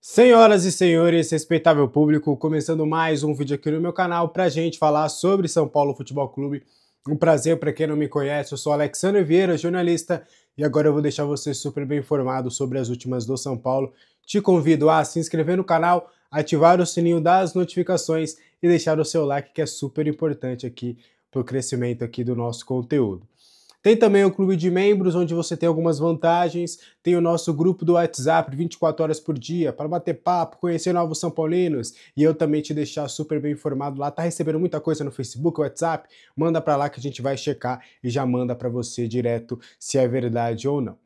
Senhoras e senhores, respeitável público, começando mais um vídeo aqui no meu canal pra gente falar sobre São Paulo Futebol Clube. Um prazer para quem não me conhece, eu sou Alexandre Vieira, jornalista, e agora eu vou deixar você super bem informado sobre as últimas do São Paulo. Te convido a se inscrever no canal, ativar o sininho das notificações e deixar o seu like, que é super importante aqui pro crescimento aqui do nosso conteúdo. Tem também o clube de membros, onde você tem algumas vantagens. Tem o nosso grupo do WhatsApp 24 horas por dia para bater papo, conhecer novos São Paulinos e eu também te deixar super bem informado lá. Tá recebendo muita coisa no Facebook, WhatsApp? Manda para lá que a gente vai checar e já manda para você direto se é verdade ou não.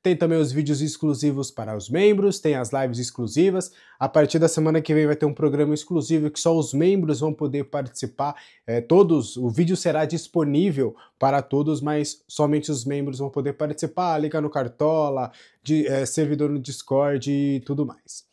Tem também os vídeos exclusivos para os membros, tem as lives exclusivas. A partir da semana que vem vai ter um programa exclusivo que só os membros vão poder participar. O vídeo será disponível para todos, mas somente os membros vão poder participar, ligar no Cartola, servidor no Discord e tudo mais.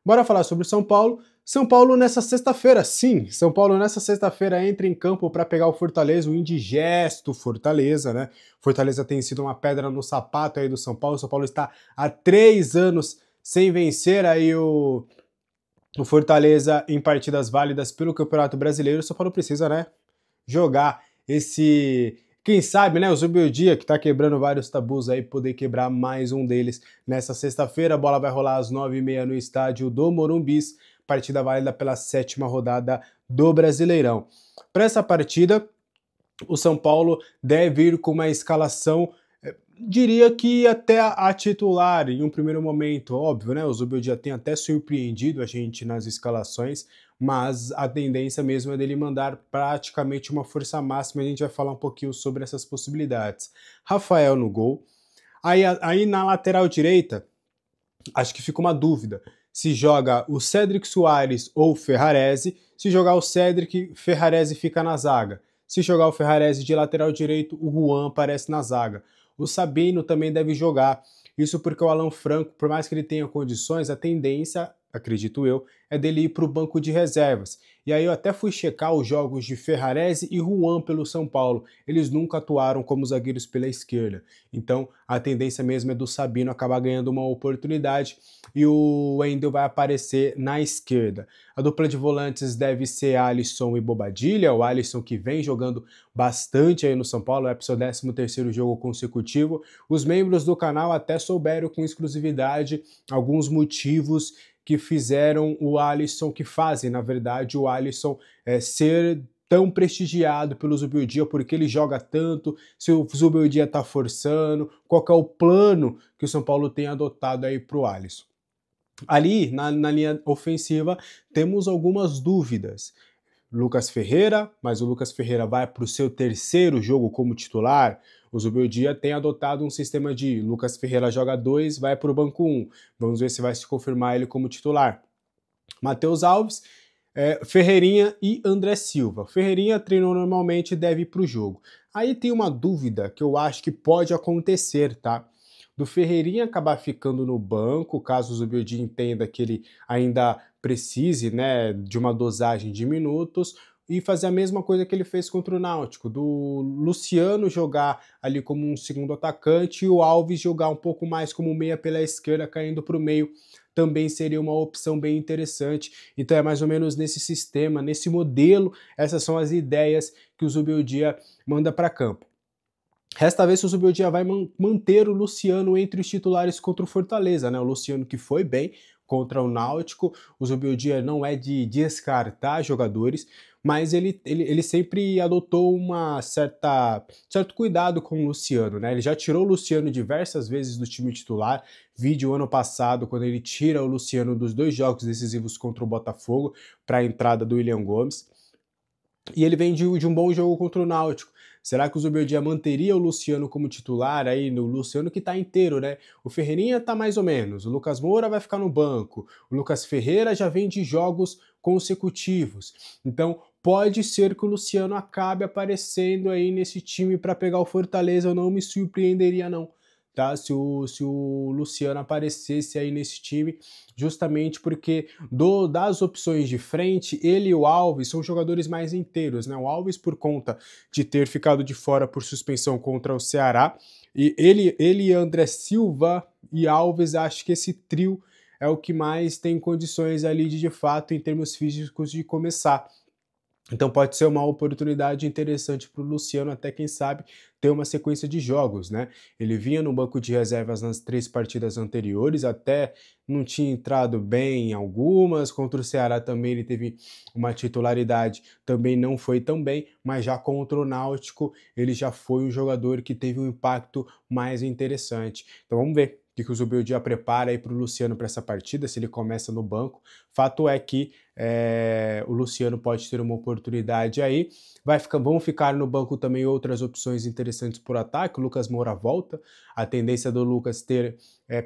Bora falar sobre São Paulo. São Paulo nessa sexta-feira, sim, São Paulo nessa sexta-feira entra em campo para pegar o Fortaleza, o indigesto Fortaleza, né? Fortaleza tem sido uma pedra no sapato aí do São Paulo. O São Paulo está há 3 anos sem vencer aí o Fortaleza em partidas válidas pelo Campeonato Brasileiro. O São Paulo precisa, né, jogar quem sabe, né, o Zubeldia, que tá quebrando vários tabus aí, poder quebrar mais um deles nessa sexta-feira. A bola vai rolar às 9h30 no estádio do Morumbis, partida válida pela 7ª rodada do Brasileirão. Para essa partida, o São Paulo deve ir com uma escalação, diria que até a titular em um primeiro momento, óbvio, né? O Zubeldia tem até surpreendido a gente nas escalações, mas a tendência mesmo é dele mandar praticamente uma força máxima. A gente vai falar um pouquinho sobre essas possibilidades. Rafael no gol. Aí na lateral direita, acho que fica uma dúvida se joga o Cédric Soares ou o Ferrarese. Se jogar o Cédric, Ferrarese fica na zaga. Se jogar o Ferrarese de lateral direito, o Juan aparece na zaga. O Sabino também deve jogar. Isso porque o Alan Franco, por mais que ele tenha condições, a tendência, acredito eu, é dele ir para o banco de reservas. E aí eu até fui checar os jogos de Ferrarese e Juan pelo São Paulo. Eles nunca atuaram como zagueiros pela esquerda. Então a tendência mesmo é do Sabino acabar ganhando uma oportunidade e o Wendel vai aparecer na esquerda. A dupla de volantes deve ser Alisson e Bobadilla. O Alisson que vem jogando bastante aí no São Paulo, é para o seu 13º jogo consecutivo. Os membros do canal até souberam com exclusividade alguns motivos que fizeram o Alisson, que fazem, na verdade, o Alisson ser tão prestigiado pelo Zubeldia, porque ele joga tanto, se o Zubeldia tá forçando, qual que é o plano que o São Paulo tem adotado aí pro Alisson. Ali, na linha ofensiva, temos algumas dúvidas. Lucas Ferreira, mas o Lucas Ferreira vai para o seu 3º jogo como titular. O Zubeldia tem adotado um sistema de Lucas Ferreira joga 2, vai para o banco 1. Vamos ver se vai se confirmar ele como titular. Matheus Alves, Ferreirinha e André Silva. Ferreirinha treinou normalmente e deve ir para o jogo. Aí tem uma dúvida que eu acho que pode acontecer, tá? Do Ferreirinha acabar ficando no banco, caso o Zubeldia entenda que ele ainda precise, né, de uma dosagem de minutos, e fazer a mesma coisa que ele fez contra o Náutico, do Luciano jogar ali como um segundo atacante e o Alves jogar um pouco mais como meia pela esquerda, caindo para o meio, também seria uma opção bem interessante. Então é mais ou menos nesse sistema, nesse modelo, essas são as ideias que o Zubeldia manda para campo. Resta ver se o Zubeldia vai manter o Luciano entre os titulares contra o Fortaleza, né? O Luciano que foi bem contra o Náutico. O Zubeldia não é de descartar jogadores, mas ele sempre adotou certo cuidado com o Luciano, né? Ele já tirou o Luciano diversas vezes do time titular. Vídeo ano passado, quando ele tira o Luciano dos 2 jogos decisivos contra o Botafogo para a entrada do William Gomes. E ele vem de um bom jogo contra o Náutico. Será que o Zubeldia manteria o Luciano como titular aí, no Luciano que tá inteiro, né? O Ferreirinha tá mais ou menos, o Lucas Moura vai ficar no banco, o Lucas Ferreira já vem de jogos consecutivos. Então pode ser que o Luciano acabe aparecendo aí nesse time para pegar o Fortaleza, eu não me surpreenderia não. Tá? Se o Luciano aparecesse aí nesse time, justamente porque das opções de frente, ele e o Alves são jogadores mais inteiros, né? O Alves por conta de ter ficado de fora por suspensão contra o Ceará, e ele André Silva e Alves, acho que esse trio é o que mais tem condições ali de fato, em termos físicos, de começar. Então pode ser uma oportunidade interessante para o Luciano, até quem sabe, ter uma sequência de jogos, né? Ele vinha no banco de reservas nas 3 partidas anteriores, até não tinha entrado bem em algumas, contra o Ceará também ele teve uma titularidade, também não foi tão bem, mas já contra o Náutico ele já foi um jogador que teve um impacto mais interessante. Então vamos ver o que o Zubeldia prepara aí para o Luciano para essa partida, se ele começa no banco. Fato é que o Luciano pode ter uma oportunidade aí. Vão ficar no banco também outras opções interessantes por ataque. O Lucas Moura volta. A tendência do Lucas ter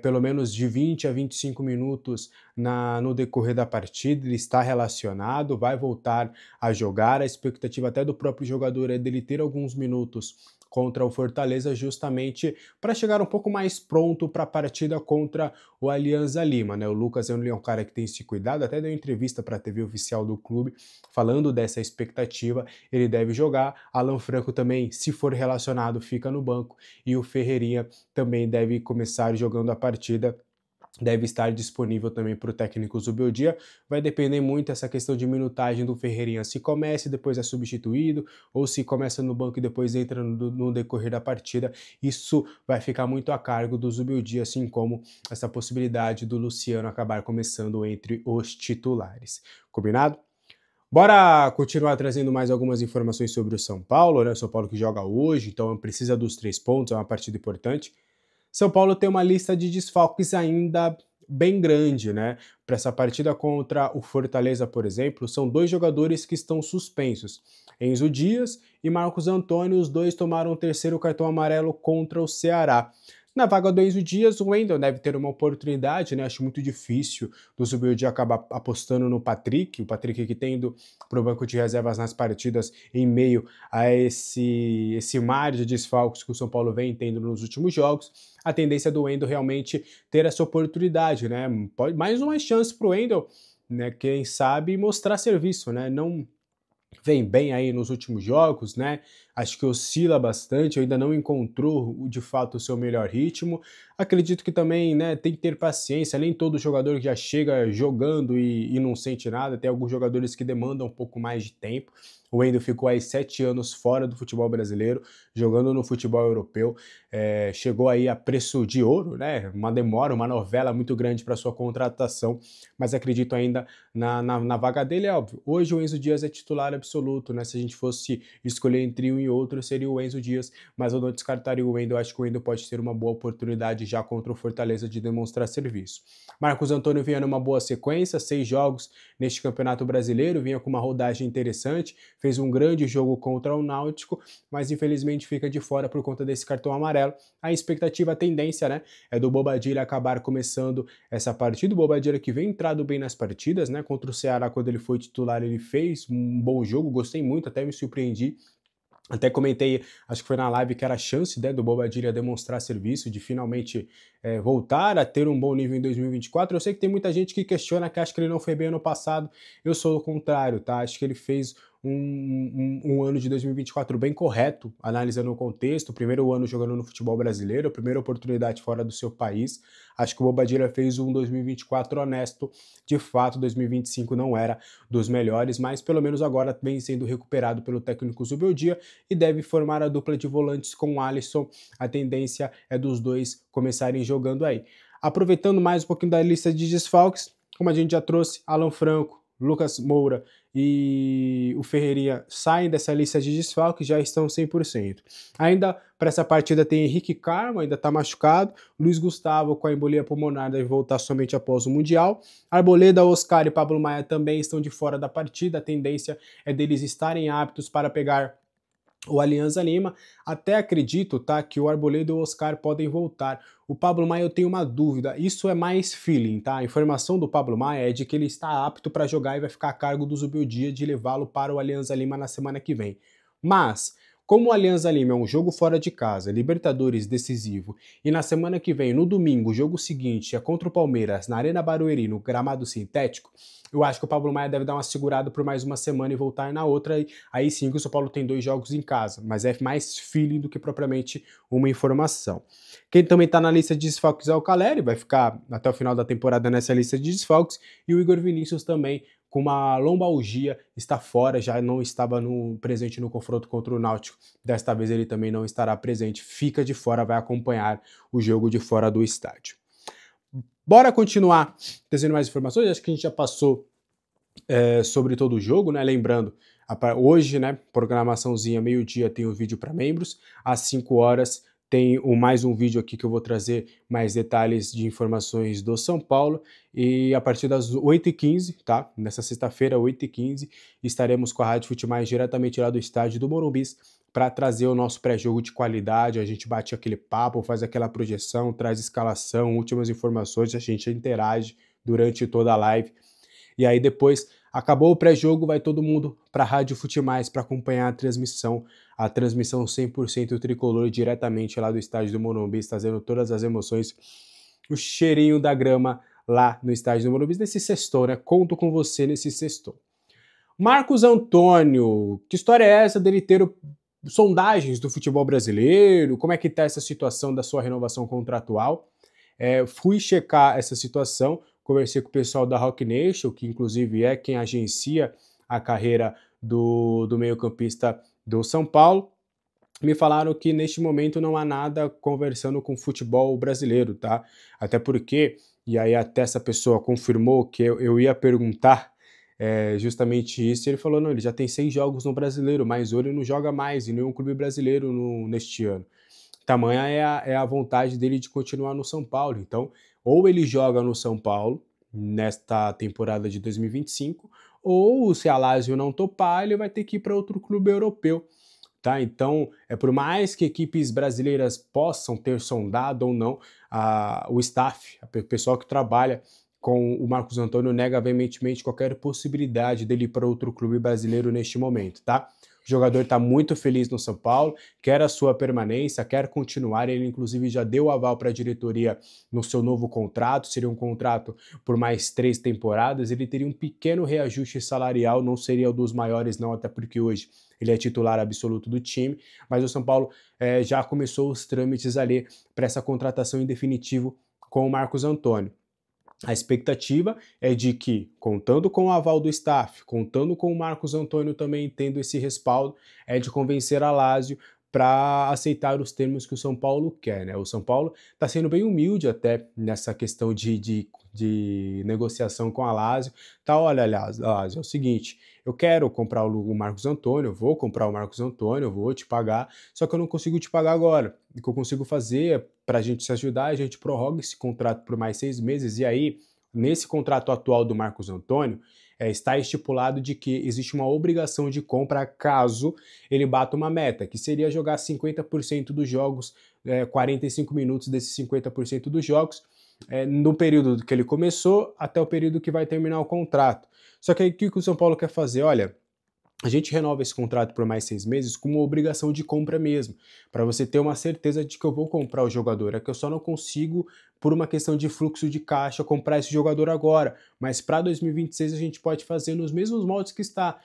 pelo menos de 20 a 25 minutos no decorrer da partida. Ele está relacionado, vai voltar a jogar. A expectativa até do próprio jogador é dele ter alguns minutos contra o Fortaleza, justamente para chegar um pouco mais pronto para a partida contra o Alianza Lima, né? O Lucas é um cara que tem se cuidado, até deu entrevista para a TV oficial do clube falando dessa expectativa. Ele deve jogar. Alan Franco também, se for relacionado, fica no banco, e o Ferreirinha também deve começar jogando a partida. Deve estar disponível também para o técnico Zubeldia. Vai depender muito essa questão de minutagem do Ferreirinha, se começa e depois é substituído, ou se começa no banco e depois entra no decorrer da partida. Isso vai ficar muito a cargo do Zubeldia, assim como essa possibilidade do Luciano acabar começando entre os titulares. Combinado? Bora continuar trazendo mais algumas informações sobre o São Paulo, né? O São Paulo que joga hoje, então precisa dos 3 pontos, é uma partida importante. São Paulo tem uma lista de desfalques ainda bem grande, né? Para essa partida contra o Fortaleza, por exemplo, são 2 jogadores que estão suspensos. Enzo Dias e Marcos Antônio, os 2 tomaram o 3º cartão amarelo contra o Ceará. Na vaga do Enzo Dias, o Wendel deve ter uma oportunidade, né? Acho muito difícil do Zubeldia acabar apostando no Patrick, o Patrick que tem ido para o banco de reservas nas partidas em meio a esse mar de desfalques que o São Paulo vem tendo nos últimos jogos. A tendência do Wendel realmente ter essa oportunidade, né? Mais uma chance para o Wendel, né? Quem sabe mostrar serviço, né? Não vem bem aí nos últimos jogos, né? Acho que oscila bastante, ainda não encontrou de fato o seu melhor ritmo. Acredito que também, né, tem que ter paciência, nem todo jogador que já chega jogando e não sente nada, tem alguns jogadores que demandam um pouco mais de tempo. O Wendel ficou aí 7 anos fora do futebol brasileiro, jogando no futebol europeu, chegou aí a preço de ouro, né? Uma demora, uma novela muito grande para sua contratação, mas acredito ainda na vaga dele, é óbvio. Hoje o Enzo Dias é titular absoluto, né? Se a gente fosse escolher entre um e outro, seria o Enzo Dias, mas eu não descartaria o Wendel. Acho que o Wendel pode ter uma boa oportunidade já contra o Fortaleza de demonstrar serviço. Marcos Antônio vinha numa boa sequência, 6 jogos neste Campeonato Brasileiro, vinha com uma rodagem interessante, fez um grande jogo contra o Náutico, mas infelizmente fica de fora por conta desse cartão amarelo. A expectativa, a tendência, né, é do Bobadilla acabar começando essa partida. O Bobadilla que vem entrado bem nas partidas, né, contra o Ceará, quando ele foi titular, ele fez um bom jogo, gostei muito, até me surpreendi. Até comentei, acho que foi na live, que era a chance, né, do Bobadilla demonstrar serviço, de finalmente voltar a ter um bom nível em 2024. Eu sei que tem muita gente que questiona, que acha que ele não foi bem ano passado. Eu sou o contrário, tá? Acho que ele fez um ano de 2024 bem correto, analisando o contexto. O primeiro ano jogando no futebol brasileiro, a primeira oportunidade fora do seu país. Acho que o Bobadilla fez um 2024 honesto. De fato, 2025 não era dos melhores, mas pelo menos agora vem sendo recuperado pelo técnico Zubeldia e deve formar a dupla de volantes com o Alisson. A tendência é dos dois começarem jogando aí. Aproveitando mais um pouquinho da lista de desfalques, como a gente já trouxe, Alan Franco, Lucas Moura e o Ferreirinha saem dessa lista de desfalques, já estão 100%. Ainda para essa partida tem Henrique Carmo, ainda está machucado. Luiz Gustavo, com a embolia pulmonar, deve voltar somente após o Mundial. Arboleda, Oscar e Pablo Maia também estão de fora da partida. A tendência é deles estarem aptos para pegar o Alianza Lima. Até acredito, tá, que o Arboleda e o Oscar podem voltar. O Pablo Maia eu tenho uma dúvida, isso é mais feeling, tá? A informação do Pablo Maia é de que ele está apto para jogar e vai ficar a cargo do Zubeldia de levá-lo para o Alianza Lima na semana que vem. Mas Como o Alianza Lima é um jogo fora de casa, Libertadores decisivo, e na semana que vem, no domingo, o jogo seguinte é contra o Palmeiras, na Arena Barueri, no gramado sintético, eu acho que o Pablo Maia deve dar uma segurada por mais uma semana e voltar na outra, e aí sim que o São Paulo tem 2 jogos em casa, mas é mais feeling do que propriamente uma informação. Quem também está na lista de desfalques é o Caleri, vai ficar até o final da temporada nessa lista de desfalques, e o Igor Vinícius também, com uma lombalgia, está fora, já não estava presente no confronto contra o Náutico. Desta vez ele também não estará presente, fica de fora, vai acompanhar o jogo de fora do estádio. Bora continuar trazendo mais informações, acho que a gente já passou sobre todo o jogo, né? Lembrando, hoje, né, programaçãozinha, meio-dia tem o vídeo para membros, às 5 horas tem mais um vídeo aqui que eu vou trazer mais detalhes de informações do São Paulo, e a partir das 8h15, tá? Nessa sexta-feira, 8h15, estaremos com a Rádio Futimais diretamente lá do estádio do Morumbi para trazer o nosso pré-jogo de qualidade, a gente bate aquele papo, faz aquela projeção, traz escalação, últimas informações, a gente interage durante toda a live. E aí depois, acabou o pré-jogo, vai todo mundo para a Rádio Futimais para acompanhar a transmissão 100% tricolor diretamente lá do estádio do Morumbi, trazendo todas as emoções, o cheirinho da grama lá no estádio do Morumbi, nesse sextou, né? Conto com você nesse sextou. Marcos Antônio, que história é essa dele ter sondagens do futebol brasileiro? Como é que tá essa situação da sua renovação contratual? Fui checar essa situação, conversei com o pessoal da Rock Nation, que inclusive é quem agencia a carreira do meio-campista do São Paulo. Me falaram que neste momento não há nada conversando com o futebol brasileiro, tá? Até porque, e aí até essa pessoa confirmou que eu ia perguntar justamente isso, e ele falou, não, ele já tem 6 jogos no brasileiro, mas ele não joga mais em nenhum clube brasileiro neste ano. Tamanha é a vontade dele de continuar no São Paulo. Então, ou ele joga no São Paulo, nesta temporada de 2025, ou se a Lazio não topar, ele vai ter que ir para outro clube europeu. Tá? Então, por mais que equipes brasileiras possam ter sondado ou não, o staff, o pessoal que trabalha com o Marcos Antônio nega veementemente qualquer possibilidade dele ir para outro clube brasileiro neste momento, tá? O jogador está muito feliz no São Paulo, quer a sua permanência, quer continuar, ele inclusive já deu aval para a diretoria no seu novo contrato, seria um contrato por mais 3 temporadas, ele teria um pequeno reajuste salarial, não seria o dos maiores não, até porque hoje ele é titular absoluto do time, mas o São Paulo já começou os trâmites ali para essa contratação em definitivo com o Marcos Antônio. A expectativa é de que, contando com o aval do staff, contando com o Marcos Antônio também tendo esse respaldo, é de convencer a Lazio para aceitar os termos que o São Paulo quer, né? O São Paulo está sendo bem humilde até nessa questão de negociação com a Lazio. Tá, olha, Lazio, é o seguinte, eu quero comprar o Marcos Antônio, eu vou comprar o Marcos Antônio, eu vou te pagar, só que eu não consigo te pagar agora. O que eu consigo fazer para a gente se ajudar, a gente prorroga esse contrato por mais 6 meses, e aí, nesse contrato atual do Marcos Antônio, está estipulado de que existe uma obrigação de compra caso ele bata uma meta, que seria jogar 50% dos jogos, 45 minutos desses 50% dos jogos, no período que ele começou até o período que vai terminar o contrato. Só que aí o que o São Paulo quer fazer? Olha, a gente renova esse contrato por mais 6 meses com uma obrigação de compra mesmo, para você ter uma certeza de que eu vou comprar o jogador, é que eu só não consigo, por uma questão de fluxo de caixa, comprar esse jogador agora, mas para 2026 a gente pode fazer nos mesmos moldes que está.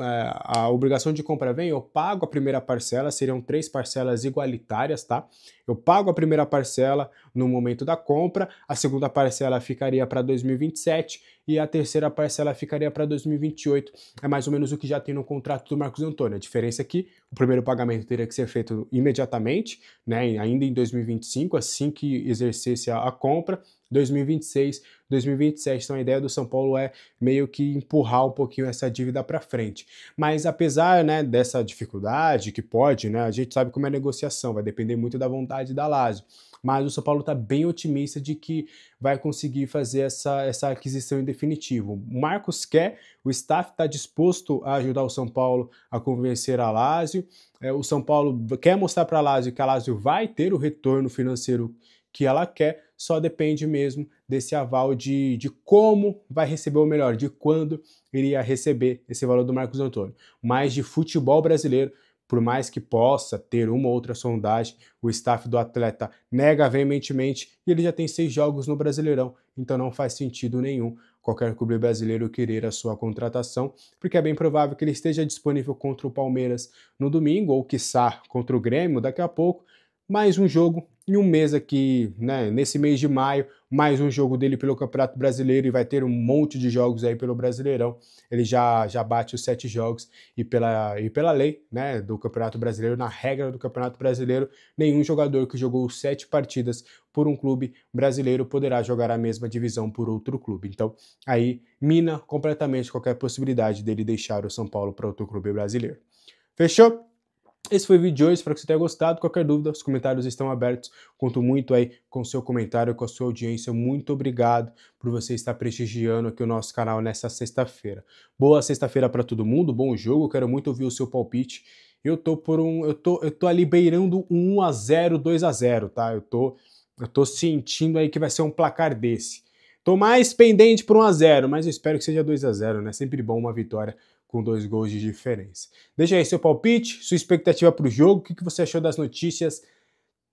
A obrigação de compra vem, eu pago a primeira parcela, seriam 3 parcelas igualitárias, tá? Eu pago a primeira parcela no momento da compra, a segunda parcela ficaria para 2027 e a terceira parcela ficaria para 2028. É mais ou menos o que já tem no contrato do Marcos Antônio. A diferença é que o primeiro pagamento teria que ser feito imediatamente, né, ainda em 2025, assim que exercesse a compra. 2026, 2027, então a ideia do São Paulo é meio que empurrar um pouquinho essa dívida para frente. Mas apesar, né, dessa dificuldade que pode, né, a gente sabe como é a negociação, vai depender muito da vontade da Lazio, mas o São Paulo está bem otimista de que vai conseguir fazer essa aquisição em definitivo. O Marcos quer, o staff está disposto a ajudar o São Paulo a convencer a Lazio, o São Paulo quer mostrar para a Lazio que a Lazio vai ter o retorno financeiro que ela quer, só depende mesmo desse aval de como vai receber, ou melhor, de quando iria receber esse valor do Marcos Antônio. Mas de futebol brasileiro, por mais que possa ter uma ou outra sondagem, o staff do atleta nega veementemente e ele já tem 6 jogos no Brasileirão, então não faz sentido nenhum qualquer clube brasileiro querer a sua contratação, porque é bem provável que ele esteja disponível contra o Palmeiras no domingo, ou quiçá contra o Grêmio daqui a pouco, mais um jogo em um mês aqui, né, nesse mês de maio, mais um jogo dele pelo Campeonato Brasileiro e vai ter um monte de jogos aí pelo Brasileirão. Ele já bate os 7 jogos e pela lei, né, do Campeonato Brasileiro, na regra do Campeonato Brasileiro, nenhum jogador que jogou 7 partidas por um clube brasileiro poderá jogar a mesma divisão por outro clube. Então, aí mina completamente qualquer possibilidade dele deixar o São Paulo para outro clube brasileiro. Fechou? Esse foi o vídeo de hoje, espero que você tenha gostado. Qualquer dúvida, os comentários estão abertos. Conto muito aí com o seu comentário, com a sua audiência. Muito obrigado por você estar prestigiando aqui o nosso canal nessa sexta-feira. Boa sexta-feira para todo mundo, bom jogo. Quero muito ouvir o seu palpite. Eu tô ali beirando 1-0, 2-0, tá? Eu tô sentindo aí que vai ser um placar desse. Tô mais pendente por 1-0, mas eu espero que seja 2-0, né? Sempre bom uma vitória com 2 gols de diferença. Deixa aí seu palpite, sua expectativa para o jogo, o que você achou das notícias.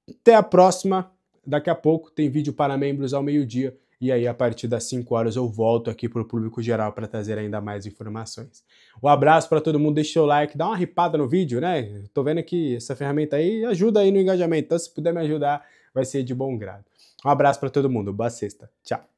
Até a próxima. Daqui a pouco tem vídeo para membros ao meio-dia. E aí, a partir das 5 horas, eu volto aqui para o público geral para trazer ainda mais informações. Um abraço para todo mundo, deixa o seu like, dá uma ripada no vídeo, né? Tô vendo que essa ferramenta aí ajuda aí no engajamento, então se puder me ajudar, vai ser de bom grado. Um abraço para todo mundo, boa sexta, tchau!